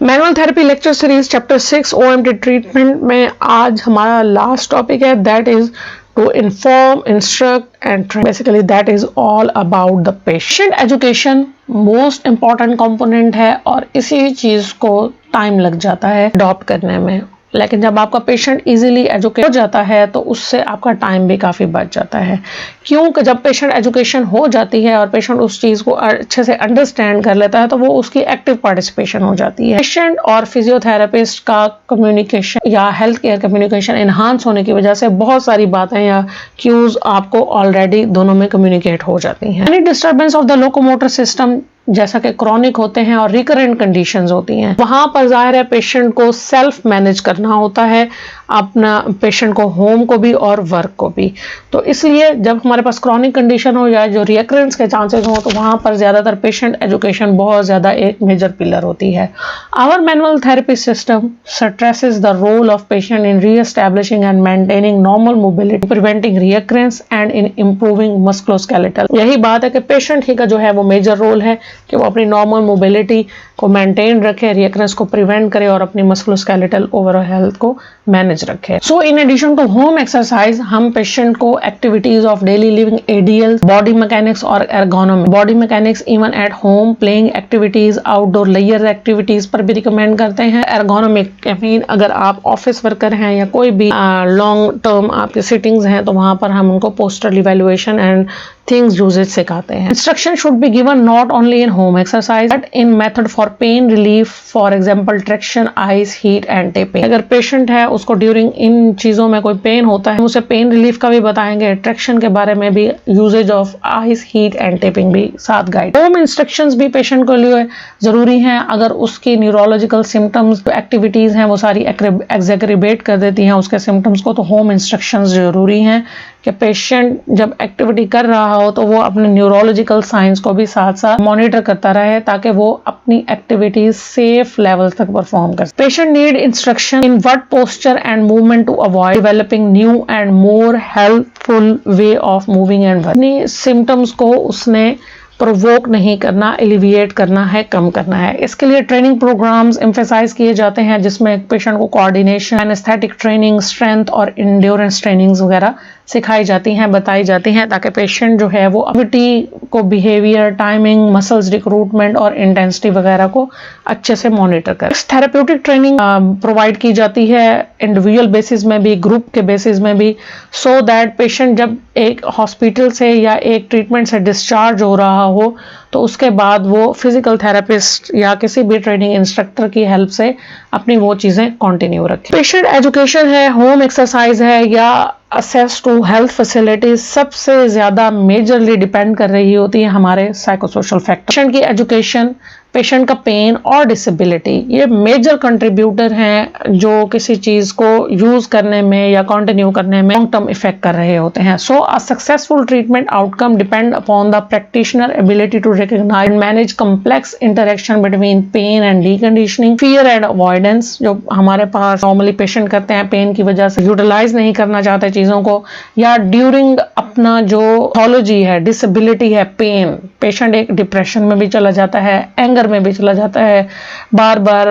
Manual therapy lecture series chapter 6 OMT treatment में आज हमारा लास्ट टॉपिक है, that is to inform, instruct and train. Basically that is all about the patient education. Most important component है और इसी चीज को टाइम लग जाता है अडॉप्ट करने में, लेकिन जब आपका पेशेंट इजीली एजुकेट हो जाता है तो उससे आपका टाइम भी काफ़ी बच जाता है। क्योंकि जब पेशेंट एजुकेशन हो जाती है और पेशेंट उस चीज़ को अच्छे से अंडरस्टैंड कर लेता है तो वो उसकी एक्टिव पार्टिसिपेशन हो जाती है। पेशेंट और फिजियोथेरेपिस्ट का कम्युनिकेशन या हेल्थ केयर कम्युनिकेशन इन्हांस होने की वजह से बहुत सारी बातें या क्यूज आपको ऑलरेडी दोनों में कम्युनिकेट हो जाती हैं। Any disturbance of the locomotor system जैसा कि क्रॉनिक होते हैं और रिकरेंट कंडीशंस होती हैं, वहां पर जाहिर है पेशेंट को सेल्फ मैनेज करना होता है, अपना पेशेंट को होम को भी और वर्क को भी। तो इसलिए जब हमारे पास क्रॉनिक कंडीशन हो या जो रिकरेंस के चांसेस हो तो वहां पर ज़्यादातर पेशेंट एजुकेशन बहुत ज़्यादा एक मेजर पिलर होती है। Our manual therapy system stresses the role of patient in reestablishing and maintaining normal mobility, preventing recurrence and in improving musculoskeletal. यही बात है कि पेशेंट ही का जो है वो मेजर रोल है कि वो अपनी नॉर्मल मोबिलिटी को मेंटेन रखे, रिकरेंस को प्रिवेंट करे और अपनी मस्कुलोस्केलेटल ओवरऑल हेल्थ को मैनेज रखे। So in addition to home exercise, हम पेशेंट को activities of daily living, ADL, body mechanics और ergonomy, body mechanics even at home, playing activities, outdoor लेयर एक्टिविटीज पर भी रिकमेंड करते हैं। एर्गोनॉमिक मीन अगर आप ऑफिस वर्कर हैं या कोई भी लॉन्ग टर्म आपके सिटिंग्स हैं तो वहां पर हम उनको postural evaluation and things uses सिखाते हैं। Instruction should be given not only in home exercise but in method for pain relief, for example traction, ice, heat and taping. अगर पेशेंट है उसको ड्यूरिंग इन चीजों में कोई पेन होता है, उसे पेन रिलीफ का भी बताएंगे, ट्रैक्शन के बारे में भी, uses of ice, heat and taping भी साथ गाइड। होम इंस्ट्रक्शंस भी पेशेंट के लिए जरूरी हैं। अगर उसकी न्यूरोलॉजिकल सिम्टम्स, एक्टिविटीज हैं वो सारी एग्जैगरेबेट कर देती हैं उसके सिम्टम्स को, तो होम इंस्ट्रक्शंस जरूरी हैं कि पेशेंट जब एक्टिविटी कर रहा हो तो वो अपने न्यूरोलॉजिकल साइंस को भी साथ साथ मॉनिटर करता रहे ताकि वो अपनी एक्टिविटीज सेफ लेवल तक परफॉर्म कर सके। Patient need instruction in what posture and movement to avoid developing new and more helpful way of moving and work. अपनी सिम्टम्स को उसने प्रोवोक नहीं करना, एलिविएट करना है, कम करना है। इसके लिए ट्रेनिंग प्रोग्राम्स एम्फेसाइज किए जाते हैं जिसमें पेशेंट को कोऑर्डिनेशन, एनेस्थेटिक ट्रेनिंग, स्ट्रेंथ और इंड्योरेंस ट्रेनिंग्स वगैरह सिखाई जाती हैं, बताई जाती हैं ताकि पेशेंट जो है वो एक्टिविटी को, बिहेवियर, टाइमिंग, मसल्स रिक्रूटमेंट और इंटेंसिटी वगैरह को अच्छे से मॉनिटर करे। थेरेप्यूटिक ट्रेनिंग प्रोवाइड की जाती है इंडिविजुअल बेसिस में भी, ग्रुप के बेसिस में भी, सो दैट पेशेंट जब एक हॉस्पिटल से या एक ट्रीटमेंट से डिस्चार्ज हो रहा हो तो उसके बाद वो फिजिकल थेरेपिस्ट या किसी भी ट्रेनिंग इंस्ट्रक्टर की हेल्प से अपनी वो चीजें कंटिन्यू रखें। पेशेंट एजुकेशन है, होम एक्सरसाइज है या एक्सेस टू हेल्थ फैसिलिटीज, सबसे ज्यादा मेजरली डिपेंड कर रही होती है हमारे साइकोसोशल फैक्टर। पेशेंट की एजुकेशन, पेशेंट का पेन और डिसेबिलिटी, ये मेजर कंट्रीब्यूटर हैं जो किसी चीज को यूज करने में या कंटिन्यू करने में लॉन्ग टर्म इफेक्ट कर रहे होते हैं। So a successful treatment outcome depend upon the practitioner ability to recognise and manage complex interaction between pain and deconditioning, fear and avoidance, जो हमारे पास नॉर्मली पेशेंट करते हैं पेन की वजह से यूटिलाइज नहीं करना चाहते चीजों को, या ड्यूरिंग अपना जो पैथोलॉजी है, डिसेबिलिटी है, पेन, पेशेंट एक डिप्रेशन में भी चला जाता है, एंगर में भी चला जाता है, बार बार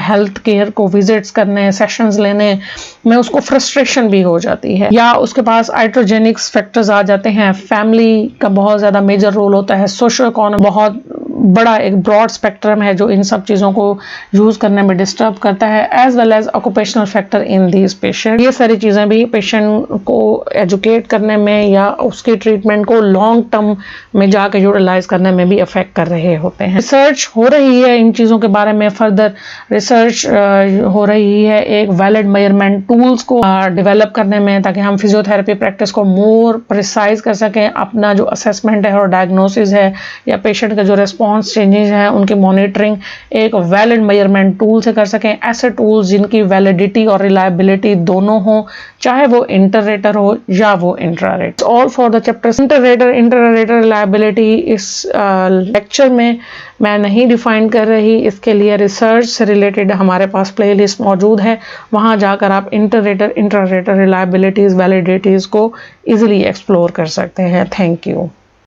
हेल्थ केयर को विजिट्स करने, सेशंस लेने में उसको फ्रस्ट्रेशन भी हो जाती है, या उसके पास आइट्रोजेनिक्स फैक्टर्स आ जाते हैं। फैमिली का बहुत ज्यादा मेजर रोल होता है, सोशल इकोनॉमी बहुत बड़ा एक ब्रॉड स्पेक्ट्रम है जो इन सब चीजों को यूज करने में डिस्टर्ब करता है, as well as occupational factor in these patient. ये सारी चीजें भी पेशेंट को एजुकेट करने में या उसकी ट्रीटमेंट को लॉन्ग टर्म में जाकर यूटिलाइज करने में भी अफेक्ट कर रहे होते हैं। रिसर्च हो रही है इन चीजों के बारे में, फर्दर रिसर्च हो रही है एक वैलिड मेजरमेंट टूल्स को डेवलप करने में, ताकि हम फिजियोथेरेपी प्रैक्टिस को मोर प्रिसाइज कर सकें, अपना जो असेसमेंट है और डायग्नोसिस है या पेशेंट का जो रिस्पॉन्स चेंजेस हैं उनकी मॉनिटरिंग एक वैलिड मेजरमेंट टूल से कर सकें। ऐसे टूल्स जिनकी वैलिडिटी और रिलायबिलिटी दोनों हो, चाहे वो इंटररेटर हो या वो intrarater. All for the chapter interrater reliability इस लेक्चर में मैं नहीं डिफाइन कर रही, इसके लिए रिसर्च से रिलेटेड हमारे पास प्लेलिस्ट मौजूद है, वहां जाकर आप इंटररेटर, इंट्रारेटर रिलायबिलिटीज, वैलिडिटीज को इजीली एक्सप्लोर कर सकते हैं। Thank you.